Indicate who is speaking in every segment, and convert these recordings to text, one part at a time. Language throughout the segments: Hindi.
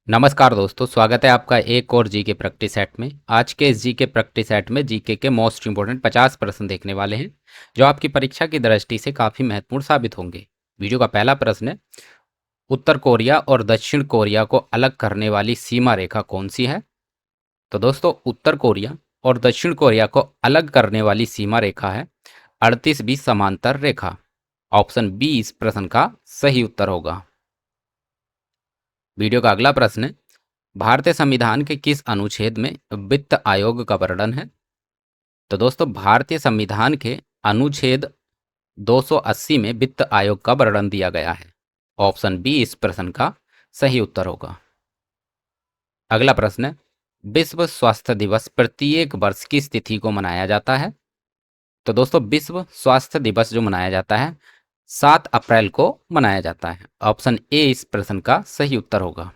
Speaker 1: नमस्कार दोस्तों, स्वागत है आपका एक और जीके प्रैक्टिस सेट में। आज के इस जीके प्रैक्टिस सेट में जीके के मोस्ट इंपोर्टेंट 50 प्रश्न देखने वाले हैं जो आपकी परीक्षा की दृष्टि से काफ़ी महत्वपूर्ण साबित होंगे। वीडियो का पहला प्रश्न है, उत्तर कोरिया और दक्षिण कोरिया को अलग करने वाली सीमा रेखा कौन सी है? तो दोस्तों, उत्तर कोरिया और दक्षिण कोरिया को अलग करने वाली सीमा रेखा है 38 समांतर रेखा। ऑप्शन बी इस प्रश्न का सही उत्तर होगा। वीडियो का अगला प्रश्न है, भारतीय संविधान के किस अनुच्छेद में वित्त आयोग का वर्णन है? तो दोस्तों, भारतीय संविधान के अनुच्छेद 280 में वित्त आयोग का वर्णन दिया गया है। ऑप्शन बी इस प्रश्न का सही उत्तर होगा। अगला प्रश्न है, विश्व स्वास्थ्य दिवस प्रत्येक वर्ष किस तिथि को मनाया जाता है? तो दोस्तों, विश्व स्वास्थ्य दिवस जो मनाया जाता है 7 अप्रैल को मनाया जाता है। ऑप्शन ए इस प्रश्न का सही उत्तर होगा।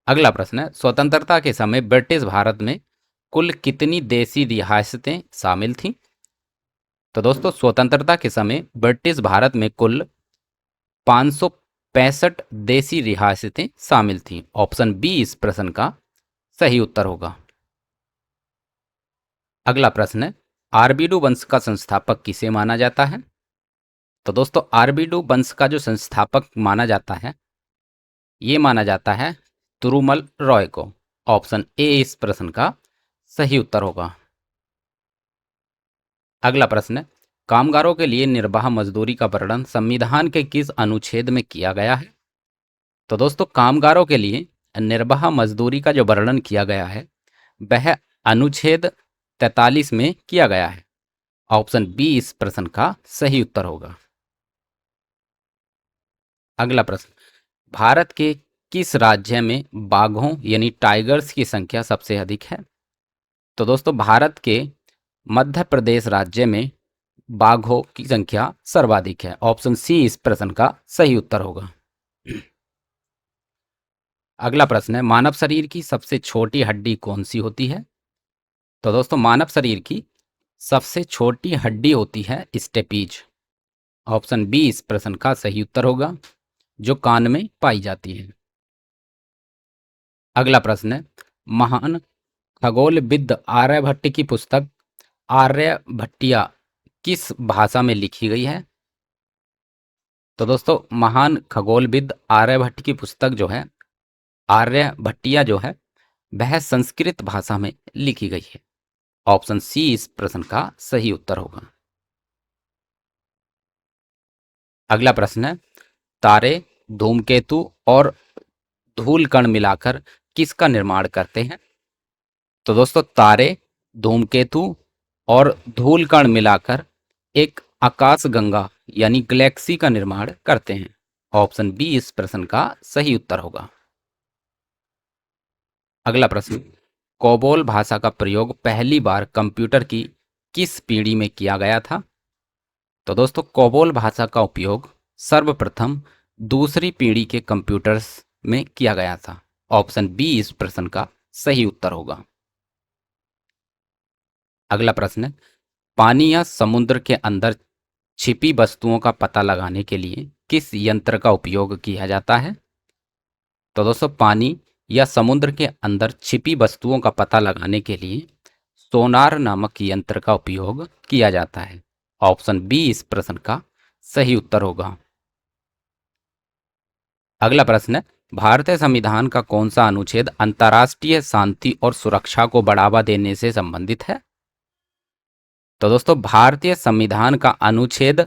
Speaker 1: अगला प्रश्न है, स्वतंत्रता के समय ब्रिटिश भारत में कुल कितनी देसी रियासतें शामिल थीं? तो दोस्तों, स्वतंत्रता के समय ब्रिटिश भारत में कुल 565 देसी रियासतें शामिल थीं। ऑप्शन बी इस प्रश्न का सही उत्तर होगा। अगला प्रश्न है, आरबीडू वंश का संस्थापक किसे माना जाता है? तो दोस्तों, आरबीडू वंश का जो संस्थापक माना जाता है ये माना जाता है तिरुमल रॉय को। ऑप्शन ए इस प्रश्न का सही उत्तर होगा। अगला प्रश्न है, कामगारों के लिए निर्बाह मजदूरी का वर्णन संविधान के किस अनुच्छेद में किया गया है? तो दोस्तों, कामगारों के लिए निर्बाह मजदूरी का जो वर्णन किया गया है वह अनुच्छेद 43 में किया गया है। ऑप्शन बी इस प्रश्न का सही उत्तर होगा। अगला प्रश्न, भारत के किस राज्य में बाघों यानी टाइगर्स की संख्या सबसे अधिक है? तो दोस्तों, भारत के मध्य प्रदेश राज्य में बाघों की संख्या सर्वाधिक है। ऑप्शन सी इस प्रश्न का सही उत्तर होगा। अगला प्रश्न है, मानव शरीर की सबसे छोटी हड्डी कौन सी होती है? तो दोस्तों, मानव शरीर की सबसे छोटी हड्डी होती है स्टेपीज। ऑप्शन बी इस प्रश्न का सही उत्तर होगा, जो कान में पाई जाती है। अगला प्रश्न है, महान खगोलविद आर्यभट्ट की पुस्तक आर्यभट्टिया किस भाषा में लिखी गई है? तो दोस्तों, महान खगोलविद आर्यभट्ट की पुस्तक जो है आर्यभट्टिया जो है वह संस्कृत भाषा में लिखी गई है। ऑप्शन सी इस प्रश्न का सही उत्तर होगा। अगला प्रश्न है, तारे, धूमकेतु और धूल कण मिलाकर किसका निर्माण करते हैं? तो दोस्तों, तारे, धूमकेतु और धूल कण मिलाकर एक आकाश गंगा यानी गैलेक्सी का निर्माण करते हैं। ऑप्शन बी इस प्रश्न का सही उत्तर होगा। अगला प्रश्न, कोबोल भाषा का प्रयोग पहली बार कंप्यूटर की किस पीढ़ी में किया गया था? तो दोस्तों, कोबोल भाषा का उपयोग सर्वप्रथम दूसरी पीढ़ी के कंप्यूटर्स में किया गया था। ऑप्शन बी इस प्रश्न का सही उत्तर होगा। अगला प्रश्न है, पानी या समुद्र के अंदर छिपी वस्तुओं का पता लगाने के लिए किस यंत्र का उपयोग किया जाता है? तो दोस्तों, पानी या समुद्र के अंदर छिपी वस्तुओं का पता लगाने के लिए सोनार नामक यंत्र का उपयोग किया जाता है। ऑप्शन बी इस प्रश्न का सही उत्तर होगा। अगला प्रश्न है, भारतीय संविधान का कौन सा अनुच्छेद अंतर्राष्ट्रीय शांति और सुरक्षा को बढ़ावा देने से संबंधित है? तो दोस्तों, भारतीय संविधान का अनुच्छेद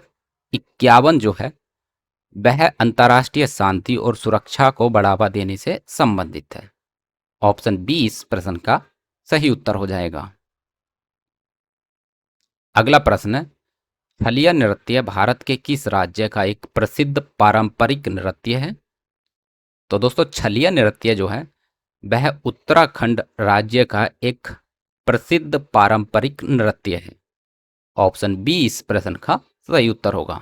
Speaker 1: 51 जो है वह अंतर्राष्ट्रीय शांति और सुरक्षा को बढ़ावा देने से संबंधित है। ऑप्शन बी इस प्रश्न का सही उत्तर हो जाएगा। अगला प्रश्न है, छलिया नृत्य भारत के किस राज्य का एक प्रसिद्ध पारंपरिक नृत्य है? तो दोस्तों, छलिया नृत्य जो है वह उत्तराखंड राज्य का एक प्रसिद्ध पारंपरिक नृत्य है। ऑप्शन बी इस प्रश्न का सही उत्तर होगा।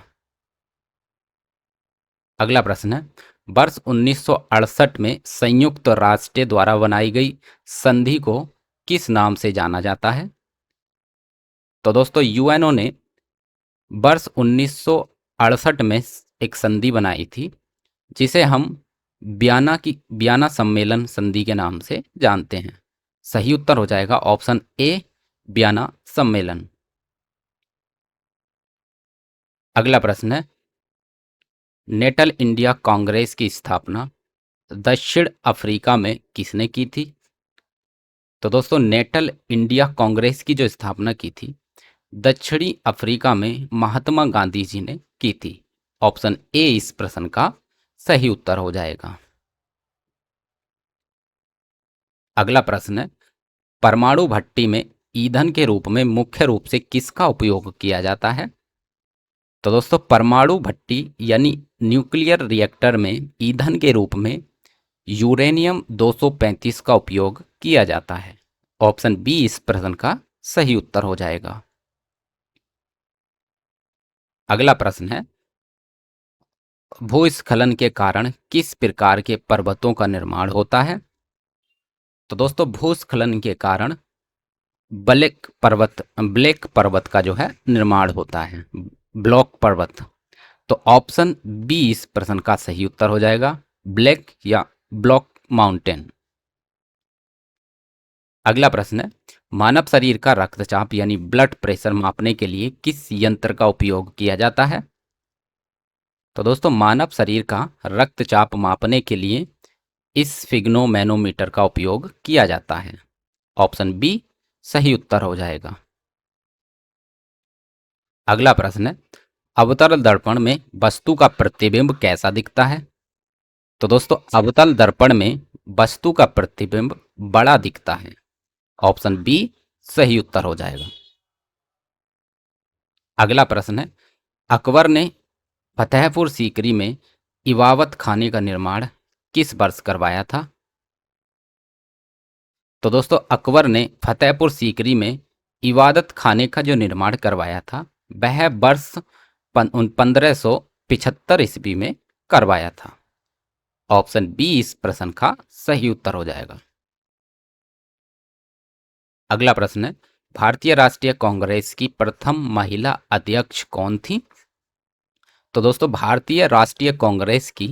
Speaker 1: अगला प्रश्न है, वर्ष 1968 में संयुक्त राष्ट्र द्वारा बनाई गई संधि को किस नाम से जाना जाता है? तो दोस्तों, यूएनओ ने वर्ष 1968 में एक संधि बनाई थी जिसे हम बियाना सम्मेलन संधि के नाम से जानते हैं? सही उत्तर हो जाएगा ऑप्शन ए, बियाना सम्मेलन। अगला प्रश्न है, नेटल इंडिया कांग्रेस की स्थापना दक्षिण अफ्रीका में किसने की थी? तो दोस्तों, नेटल इंडिया कांग्रेस की जो स्थापना की थी, दक्षिणी अफ्रीका में महात्मा गांधी जी ने की थी। ऑप्शन ए इस प्रश्न का सही उत्तर हो जाएगा। अगला प्रश्न है, परमाणु भट्टी में ईंधन के रूप में मुख्य रूप से किसका उपयोग किया जाता है? तो दोस्तों, परमाणु भट्टी यानी न्यूक्लियर रिएक्टर में ईंधन के रूप में यूरेनियम 235 का उपयोग किया जाता है। ऑप्शन बी इस प्रश्न का सही उत्तर हो जाएगा। अगला प्रश्न है, भूस्खलन के कारण किस प्रकार के पर्वतों का निर्माण होता है? तो दोस्तों, भूस्खलन के कारण ब्लैक पर्वत का जो है निर्माण होता है, ब्लॉक पर्वत। तो ऑप्शन बी इस प्रश्न का सही उत्तर हो जाएगा, ब्लैक या ब्लॉक माउंटेन। अगला प्रश्न है, मानव शरीर का रक्तचाप यानी ब्लड प्रेशर मापने के लिए किस यंत्र का उपयोग किया जाता है? तो दोस्तों, मानव शरीर का रक्तचाप मापने के लिए स्फिग्नोमैनोमीटर का उपयोग किया जाता है। ऑप्शन बी सही उत्तर हो जाएगा। अगला प्रश्न है, अवतल दर्पण में वस्तु का प्रतिबिंब कैसा दिखता है? तो दोस्तों, अवतल दर्पण में वस्तु का प्रतिबिंब बड़ा दिखता है। ऑप्शन बी सही उत्तर हो जाएगा। अगला प्रश्न है, अकबर ने फतेहपुर सीकरी में इबादत खाने का निर्माण किस वर्ष करवाया था? तो दोस्तों, अकबर ने फतेहपुर सीकरी में इबादत खाने का जो निर्माण करवाया था, वह वर्ष 1575 ईस्वी में करवाया था। ऑप्शन बी इस प्रश्न का सही उत्तर हो जाएगा। अगला प्रश्न है, भारतीय राष्ट्रीय कांग्रेस की प्रथम महिला अध्यक्ष कौन थी? तो दोस्तों, भारतीय राष्ट्रीय कांग्रेस की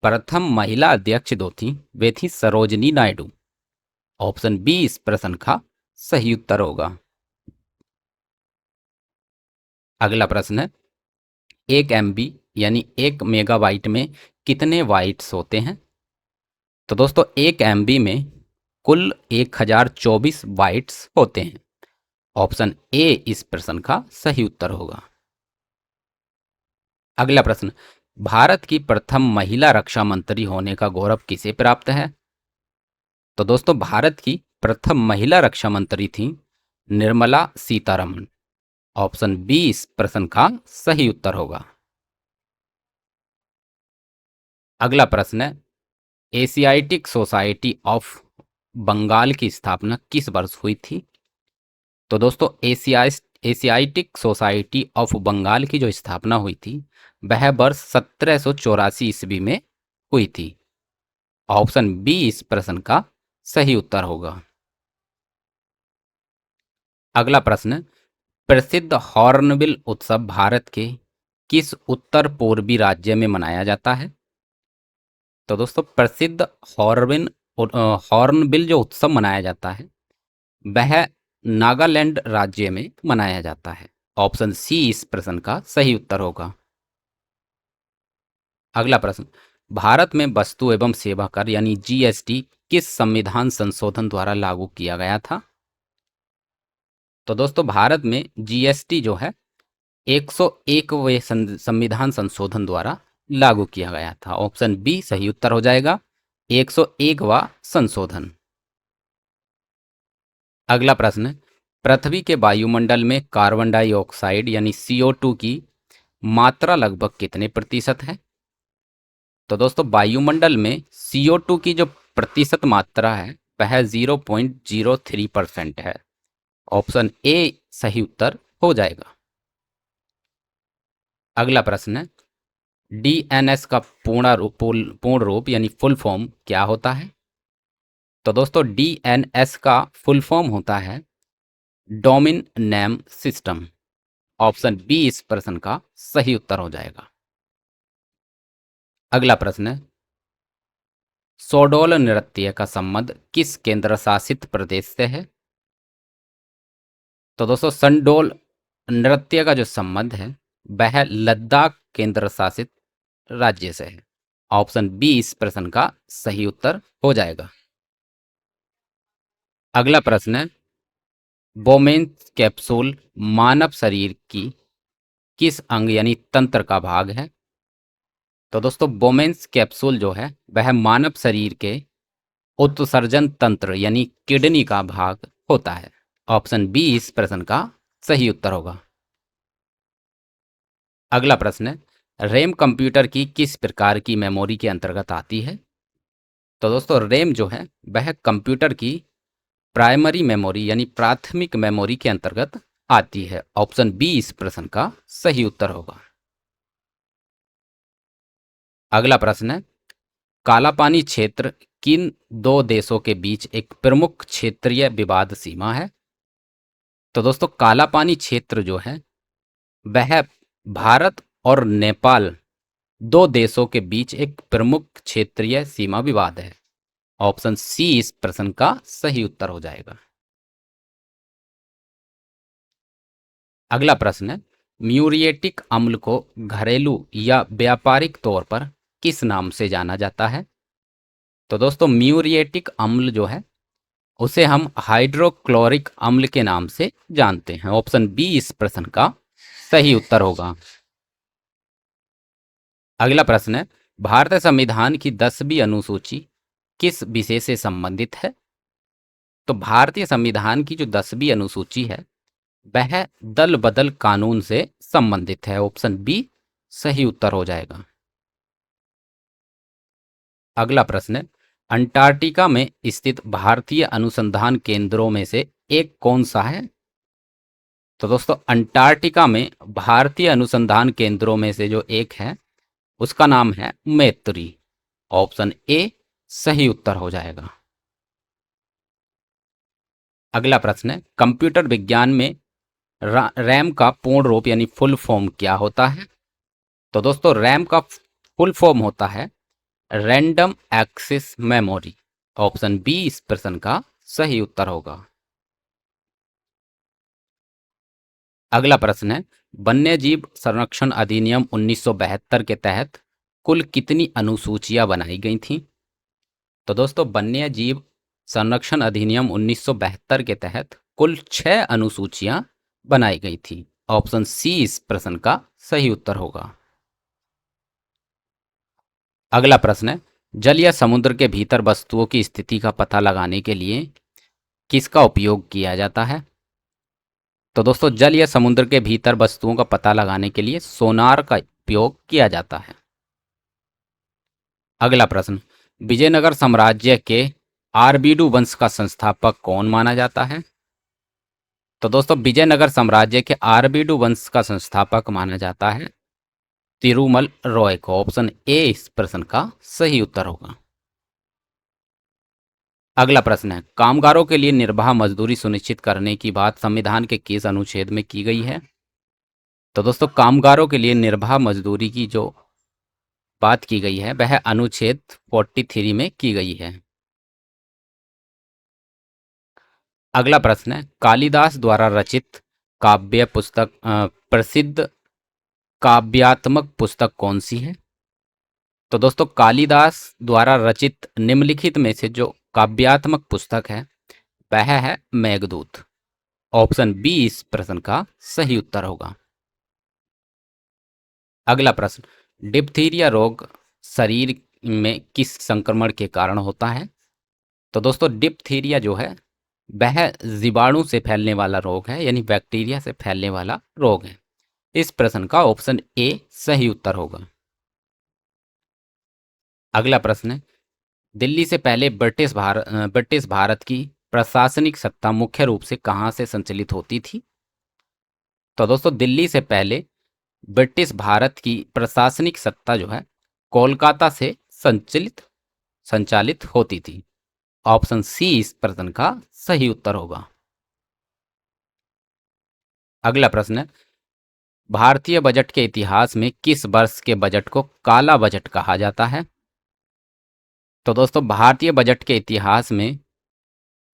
Speaker 1: प्रथम महिला अध्यक्ष जो थी, वे थी सरोजनी नायडू। ऑप्शन बी इस प्रश्न का सही उत्तर होगा। अगला प्रश्न है, एक एमबी यानी 1 मेगाबाइट में कितने बाइट्स होते हैं? तो दोस्तों, 1 MB में कुल 1024 बाइट्स होते हैं। ऑप्शन ए इस प्रश्न का सही उत्तर होगा। अगला प्रश्न, भारत की प्रथम महिला रक्षा मंत्री होने का गौरव किसे प्राप्त है? तो दोस्तों, भारत की प्रथम महिला रक्षा मंत्री थी निर्मला सीतारमण। ऑप्शन बी इस प्रश्न का सही उत्तर होगा। अगला प्रश्न है, एशियाटिक सोसाइटी ऑफ बंगाल की स्थापना किस वर्ष हुई थी? तो दोस्तों, एशियाटिक सोसाइटी ऑफ बंगाल की जो स्थापना हुई थी, वह वर्ष 1784 ईस्वी में हुई थी। ऑप्शन बी इस प्रश्न का सही उत्तर होगा। अगला प्रश्न, प्रसिद्ध हॉर्नबिल उत्सव भारत के किस उत्तर पूर्वी राज्य में मनाया जाता है? तो दोस्तों, प्रसिद्ध हॉर्नबिल जो उत्सव मनाया जाता है, वह नागालैंड राज्य में मनाया जाता है। ऑप्शन सी इस प्रश्न का सही उत्तर होगा। अगला प्रश्न, भारत में वस्तु एवं सेवा कर यानी जीएसटी किस संविधान संशोधन द्वारा लागू किया गया था? तो दोस्तों, भारत में जीएसटी जो है 101वें संविधान संशोधन द्वारा लागू किया गया था। ऑप्शन बी सही उत्तर हो जाएगा, 101वां संशोधन। अगला प्रश्न, पृथ्वी के वायुमंडल में कार्बन डाइऑक्साइड यानी CO2 की मात्रा लगभग कितने प्रतिशत है? तो दोस्तों, वायुमंडल में CO2 की जो प्रतिशत मात्रा है, वह 0.03% है। ऑप्शन ए सही उत्तर हो जाएगा। अगला प्रश्न है, डीएनएस का पूर्ण रूप यानी फुल फॉर्म क्या होता है? तो दोस्तों, डीएनएस का फुल फॉर्म होता है domain name system. Option B इस प्रश्न का सही उत्तर हो जाएगा। अगला प्रश्न है, सोडोल नृत्य का संबंध किस केंद्र शासित प्रदेश से है? तो दोस्तों संडोल नृत्य का जो संबंध है वह लद्दाख केंद्र शासित राज्य से है। ऑप्शन बी इस प्रश्न का सही उत्तर हो जाएगा। अगला प्रश्न है, बोमेन्स कैप्सूल मानव शरीर की किस अंग यानी तंत्र का भाग है? तो दोस्तों बोमेन्स कैप्सूल जो है वह मानव शरीर के उत्सर्जन तंत्र यानी किडनी का भाग होता है। ऑप्शन बी इस प्रश्न का सही उत्तर होगा। अगला प्रश्न है, रैम कंप्यूटर की किस प्रकार की मेमोरी के अंतर्गत आती है? तो दोस्तों रैम जो है वह कंप्यूटर की प्राइमरी मेमोरी यानी प्राथमिक मेमोरी के अंतर्गत आती है। ऑप्शन बी इस प्रश्न का सही उत्तर होगा। अगला प्रश्न है, काला पानी क्षेत्र किन दो देशों के बीच एक प्रमुख क्षेत्रीय विवाद सीमा है? तो दोस्तों काला पानी क्षेत्र जो है वह भारत और नेपाल दो देशों के बीच एक प्रमुख क्षेत्रीय सीमा विवाद है। ऑप्शन सी इस प्रश्न का सही उत्तर हो जाएगा। अगला प्रश्न है, म्यूरिएटिक अम्ल को घरेलू या व्यापारिक तौर पर किस नाम से जाना जाता है? तो दोस्तों म्यूरिएटिक अम्ल जो है उसे हम हाइड्रोक्लोरिक अम्ल के नाम से जानते हैं। ऑप्शन बी इस प्रश्न का सही उत्तर होगा। अगला प्रश्न है, भारतीय संविधान की 10वीं अनुसूची किस विषय से संबंधित है? तो भारतीय संविधान की जो 10वीं अनुसूची है वह दल बदल कानून से संबंधित है। ऑप्शन बी सही उत्तर हो जाएगा। अगला प्रश्न है, अंटार्कटिका में स्थित भारतीय अनुसंधान केंद्रों में से एक कौन सा है? तो दोस्तों अंटार्कटिका में भारतीय अनुसंधान केंद्रों में से जो एक है उसका नाम है मैत्री। ऑप्शन ए सही उत्तर हो जाएगा। अगला प्रश्न है, कंप्यूटर विज्ञान में रैम का पूर्ण रूप यानी फुल फॉर्म क्या होता है? तो दोस्तों रैम का फुल फॉर्म होता है random access memory. Option B इस प्रश्न का सही उत्तर होगा। अगला प्रश्न है, वन्यजीव संरक्षण अधिनियम 1972 के तहत कुल कितनी अनुसूचियां बनाई गई थीं? तो दोस्तों वन्यजीव संरक्षण अधिनियम 1972 के तहत कुल 6 अनुसूचियां बनाई गई थी। ऑप्शन सी इस प्रश्न का सही उत्तर होगा। अगला प्रश्न है, जल या समुद्र के भीतर वस्तुओं की स्थिति का पता लगाने के लिए किसका उपयोग किया जाता है? तो दोस्तों जल या समुद्र के भीतर वस्तुओं का पता लगाने के लिए सोनार का उपयोग किया जाता है। अगला प्रश्न, विजयनगर साम्राज्य के आरबीडू वंश का संस्थापक कौन माना जाता है? तो दोस्तों विजयनगर साम्राज्य के आरबीडू वंश का संस्थापक माना जाता है तिरुमल रॉय को। ऑप्शन ए इस प्रश्न का सही उत्तर होगा। अगला प्रश्न है, कामगारों के लिए निर्बाह मजदूरी सुनिश्चित करने की बात संविधान के किस अनुच्छेद में की गई है? तो दोस्तों कामगारों के लिए निर्बाह मजदूरी की जो बात की गई है वह अनुच्छेद 43 में की गई है। अगला प्रश्न है, कालिदास द्वारा रचित काव्य पुस्तक प्रसिद्ध काव्यात्मक पुस्तक कौन सी है? तो दोस्तों कालिदास द्वारा रचित निम्नलिखित में से जो काव्यात्मक पुस्तक है वह है मेघदूत। ऑप्शन बी इस प्रश्न का सही उत्तर होगा। अगला प्रश्न, डिप्थीरिया रोग शरीर में किस संक्रमण के कारण होता है? तो दोस्तों डिप्थीरिया जो है वह जीवाणु से फैलने वाला रोग है यानी बैक्टीरिया से फैलने वाला रोग है। इस प्रश्न का ऑप्शन ए सही उत्तर होगा। अगला प्रश्न है, दिल्ली से पहले ब्रिटिश भारत की प्रशासनिक सत्ता मुख्य रूप से कहां से संचालित होती थी? तो दोस्तों दिल्ली से पहले ब्रिटिश भारत की प्रशासनिक सत्ता जो है कोलकाता से संचालित होती थी। ऑप्शन सी इस प्रश्न का सही उत्तर होगा। अगला प्रश्न है, भारतीय बजट के इतिहास में किस वर्ष के बजट को काला बजट कहा जाता है? तो दोस्तों भारतीय बजट के इतिहास में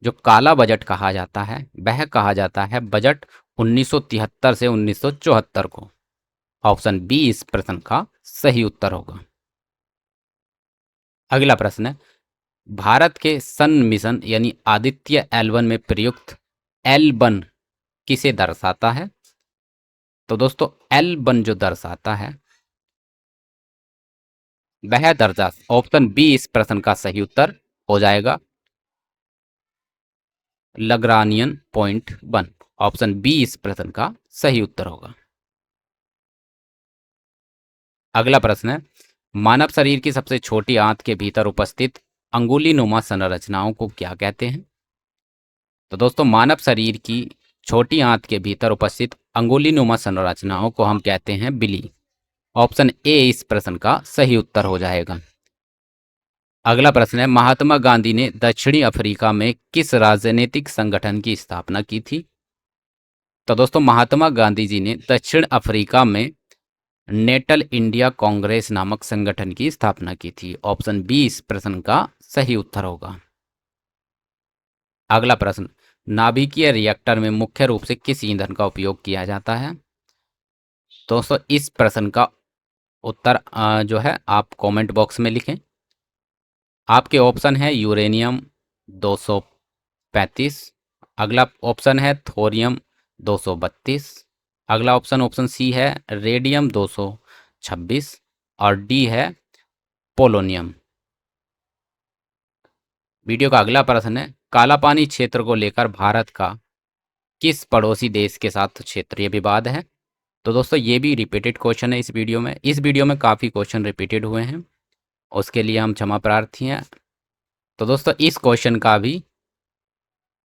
Speaker 1: जो काला बजट कहा जाता है वह कहा जाता है बजट 1973 से 1974 को। ऑप्शन बी इस प्रश्न का सही उत्तर होगा। अगला प्रश्न है, भारत के सन मिशन यानी आदित्य एल 1 में प्रयुक्त L1 किसे दर्शाता है? तो दोस्तों L1 जो दर्शाता है वह दर्जा ऑप्शन बी इस प्रश्न का सही उत्तर हो जाएगा, लग्रानियन पॉइंट 1। ऑप्शन बी इस प्रश्न का सही उत्तर होगा। अगला प्रश्न है, मानव शरीर की सबसे छोटी आंत के भीतर उपस्थित अंगुलीनुमा संरचनाओं को क्या कहते हैं? तो दोस्तों मानव शरीर की छोटी आंत के भीतर उपस्थित अंगुलीनुमा संरचनाओं को हम कहते हैं बिली। ऑप्शन ए इस प्रश्न का सही उत्तर हो जाएगा। अगला प्रश्न है, महात्मा गांधी ने दक्षिणी अफ्रीका में किस राजनीतिक संगठन की स्थापना की थी? तो दोस्तों महात्मा गांधी जी ने दक्षिण अफ्रीका में नेटल इंडिया कांग्रेस नामक संगठन की स्थापना की थी। ऑप्शन बी इस प्रश्न का सही उत्तर होगा। अगला प्रश्न, नाभिकीय रिएक्टर में मुख्य रूप से किस ईंधन का उपयोग किया जाता है? दोस्तों इस प्रश्न का उत्तर जो है आप कमेंट बॉक्स में लिखें। आपके ऑप्शन है यूरेनियम 235, अगला ऑप्शन है थोरियम 232, अगला ऑप्शन सी है रेडियम 226 और डी है पोलोनियम। वीडियो का अगला प्रश्न है, काला पानी क्षेत्र को लेकर भारत का किस पड़ोसी देश के साथ क्षेत्रीय विवाद है? तो दोस्तों ये भी रिपीटेड क्वेश्चन है इस वीडियो में काफ़ी क्वेश्चन रिपीटेड हुए हैं, उसके लिए हम क्षमा प्रार्थी हैं। तो दोस्तों इस क्वेश्चन का भी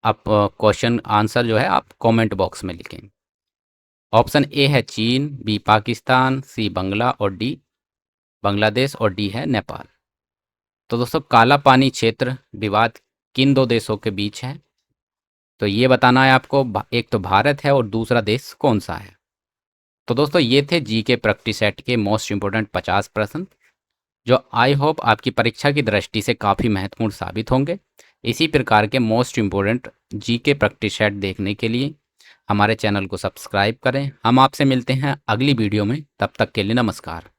Speaker 1: आप क्वेश्चन आंसर जो है आप कमेंट बॉक्स में लिखें। ऑप्शन ए है चीन, बी पाकिस्तान, सी बांग्लादेश और डी है नेपाल। तो दोस्तों काला पानी क्षेत्र विवाद किन दो देशों के बीच है? तो ये बताना है आपको, एक तो भारत है और दूसरा देश कौन सा है। तो दोस्तों ये थे जीके प्रैक्टिस सेट के मोस्ट इंपोर्टेंट 50 प्रश्न, जो आई होप आपकी परीक्षा की दृष्टि से काफ़ी महत्वपूर्ण साबित होंगे। इसी प्रकार के most important GK practice set देखने के लिए हमारे चैनल को सब्सक्राइब करें। हम आपसे मिलते हैं अगली वीडियो में, तब तक के लिए नमस्कार।